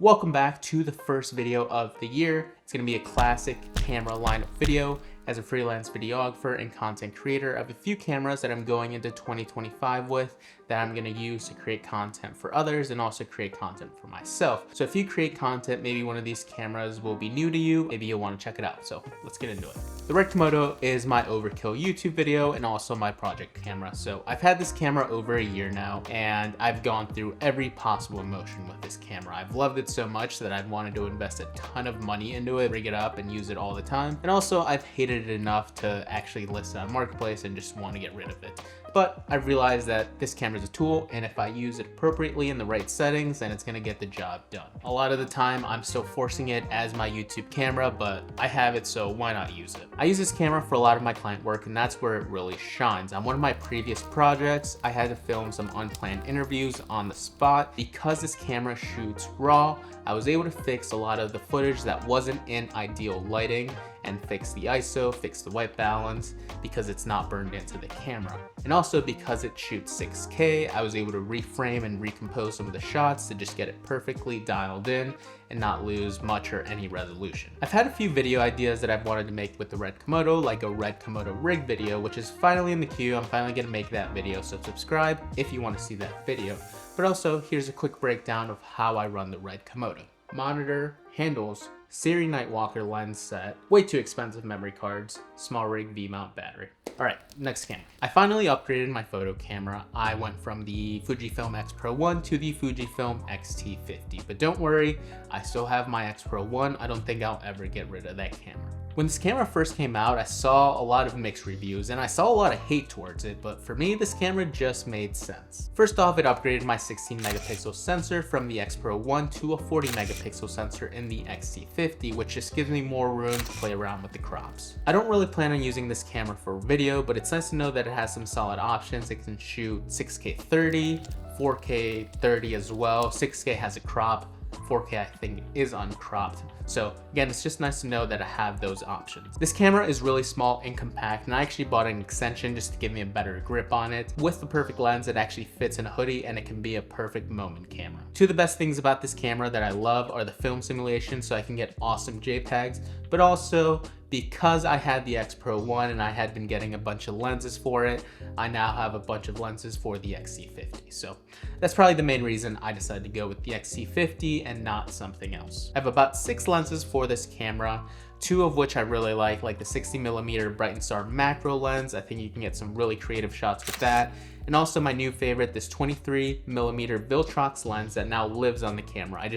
Welcome back to the first video of the year. It's going to be a classic camera lineup video. As a freelance videographer and content creator, I have a few cameras that I'm going into 2025 with that I'm going to use to create content for others and also create content for myself. So if you create content, maybe one of these cameras will be new to you. Maybe you'll want to check it out. So let's get into it. The RedKomodo is my overkill YouTube video and also my project camera. So I've had this camera over a year now and I've gone through every possible emotion with this camera. I've loved it so much that I've wanted to invest a ton of money into it, rig it up and use it all the time. And also I've hated it enough to actually list it on Marketplace and just want to get rid of it. But I've realized that this camera is a tool, and if I use it appropriately in the right settings, then it's gonna get the job done. A lot of the time, I'm still forcing it as my YouTube camera, but I have it, so why not use it? I use this camera for a lot of my client work, and that's where it really shines. On one of my previous projects, I had to film some unplanned interviews on the spot. Because this camera shoots RAW, I was able to fix a lot of the footage that wasn't in ideal lighting and fix the ISO, fix the white balance because it's not burned into the camera. And also because it shoots 6K, I was able to reframe and recompose some of the shots to just get it perfectly dialed in and not lose much or any resolution. I've had a few video ideas that I've wanted to make with the RedKomodo, like a RedKomodo rig video, which is finally in the queue. I'm finally gonna make that video, so subscribe if you wanna see that video. But also, here's a quick breakdown of how I run the RedKomodo. Monitor, handles, Siri Nightwalker lens set, way too expensive memory cards, small rig V-mount battery. All right, next camera. I finally upgraded my photo camera. I went from the Fujifilm X Pro 1 to the Fujifilm XT50, but don't worry, I still have my X Pro 1. I don't think I'll ever get rid of that camera. When this camera first came out, I saw a lot of mixed reviews and I saw a lot of hate towards it, but for me, this camera just made sense. First off, it upgraded my 16 megapixel sensor from the X Pro 1 to a 40 megapixel sensor in the XT50, which just gives me more room to play around with the crops. I don't really plan on using this camera for video, but it's nice to know that it has some solid options. It can shoot 6K 30, 4K 30 as well. 6K has a crop. 4K I think is uncropped. So again, it's just nice to know that I have those options. This camera is really small and compact, and I actually bought an extension just to give me a better grip on it. With the perfect lens, it actually fits in a hoodie and it can be a perfect moment camera. Two of the best things about this camera that I love are the film simulation, so I can get awesome JPEGs, but also because I had the X Pro 1 and I had been getting a bunch of lenses for it, I now have a bunch of lenses for the XT50. So that's probably the main reason I decided to go with the XT50 and not something else. I have about 6 lenses for this camera, 2 of which I really like the 60mm Bright & Star macro lens. I think you can get some really creative shots with that. And also my new favorite, this 23mm Viltrox lens that now lives on the camera. I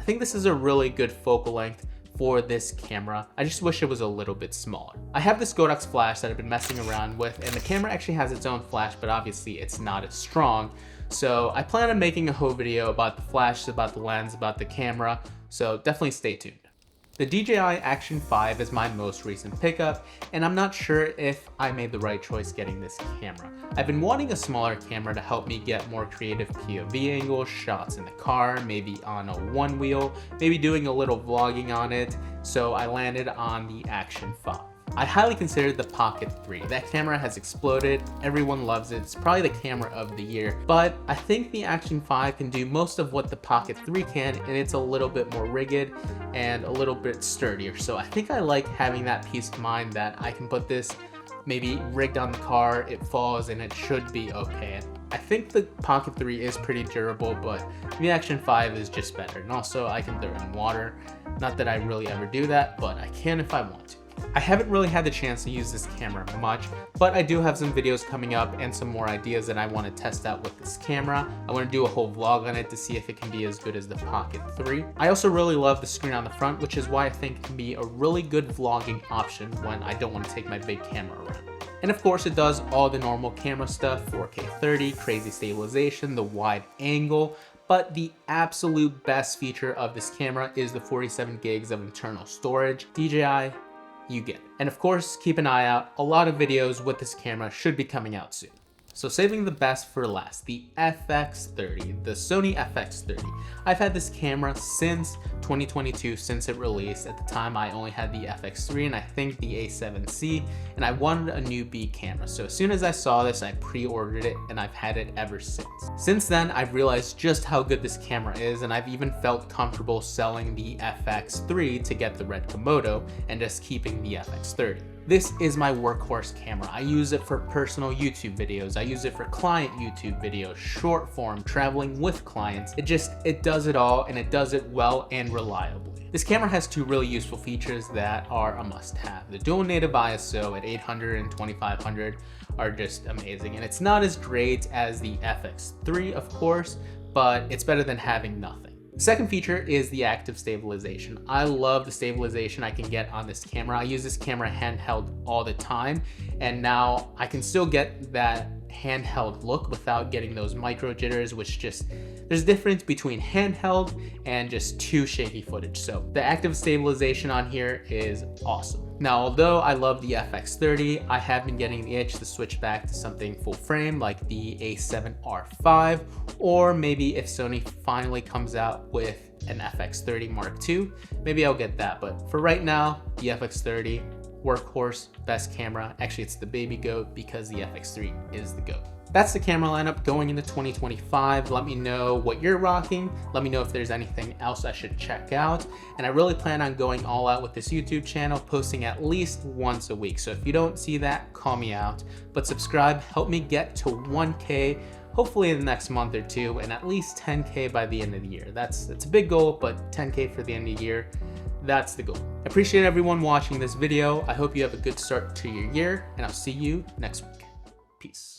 think this is a really good focal length for this camera. I just wish it was a little bit smaller. I have this Godox flash that I've been messing around with, and the camera actually has its own flash, but obviously it's not as strong. So I plan on making a whole video about the flash, about the lens, about the camera, so definitely stay tuned. The DJI Action 5 is my most recent pickup, and I'm not sure if I made the right choice getting this camera. I've been wanting a smaller camera to help me get more creative POV angles, shots in the car, maybe on a one wheel, maybe doing a little vlogging on it, so I landed on the Action 5. I highly consider the Pocket 3. That camera has exploded, everyone loves it, it's probably the camera of the year, but I think the Action 5 can do most of what the Pocket 3 can, and it's a little bit more rigid and a little bit sturdier. So I think I like having that peace of mind that I can put this maybe rigged on the car, it falls, and it should be okay. I think the Pocket 3 is pretty durable, but the Action 5 is just better. And also I can throw it in water. Not that I really ever do that, but I can if I want to. I haven't really had the chance to use this camera much, but I do have some videos coming up and some more ideas that I want to test out with this camera. I want to do a whole vlog on it to see if it can be as good as the Pocket 3. I also really love the screen on the front, which is why I think it can be a really good vlogging option when I don't want to take my big camera around. And of course it does all the normal camera stuff, 4K 30, crazy stabilization, the wide angle, but the absolute best feature of this camera is the 47 gigs of internal storage. DJI, you get it. And of course, keep an eye out. A lot of videos with this camera should be coming out soon. So saving the best for last, the FX30, the Sony FX30. I've had this camera since 2022 since it released. At the time, I only had the FX3 and I think the A7C, and I wanted a new B camera. So as soon as I saw this, I pre-ordered it and I've had it ever since. Since then, I've realized just how good this camera is, and I've even felt comfortable selling the FX3 to get the RedKomodo and just keeping the FX30. This is my workhorse camera. I use it for personal YouTube videos. I use it for client YouTube videos, short form, traveling with clients. It does it all, and it does it well and reliably. This camera has two really useful features that are a must-have. The dual native ISO at 800 and 2500 are just amazing, and it's not as great as the FX3, of course, but it's better than having nothing. The second feature is the active stabilization. I love the stabilization I can get on this camera. I use this camera handheld all the time, and now I can still get that handheld look without getting those micro jitters, which there's a difference between handheld and just too shaky footage. So the active stabilization on here is awesome. Now, although I love the FX30, I have been getting the itch to switch back to something full frame like the A7R5, or maybe if Sony finally comes out with an FX30 Mark II, maybe I'll get that. But for right now, the FX30, workhorse, best camera. Actually, it's the baby goat because the FX3 is the goat. That's the camera lineup going into 2025. Let me know what you're rocking. Let me know if there's anything else I should check out. And I really plan on going all out with this YouTube channel, posting at least once a week. So if you don't see that, call me out. But subscribe, help me get to 1K, hopefully in the next month or two, and at least 10K by the end of the year. That's a big goal, but 10K for the end of the year, that's the goal. I appreciate everyone watching this video. I hope you have a good start to your year, and I'll see you next week. Peace.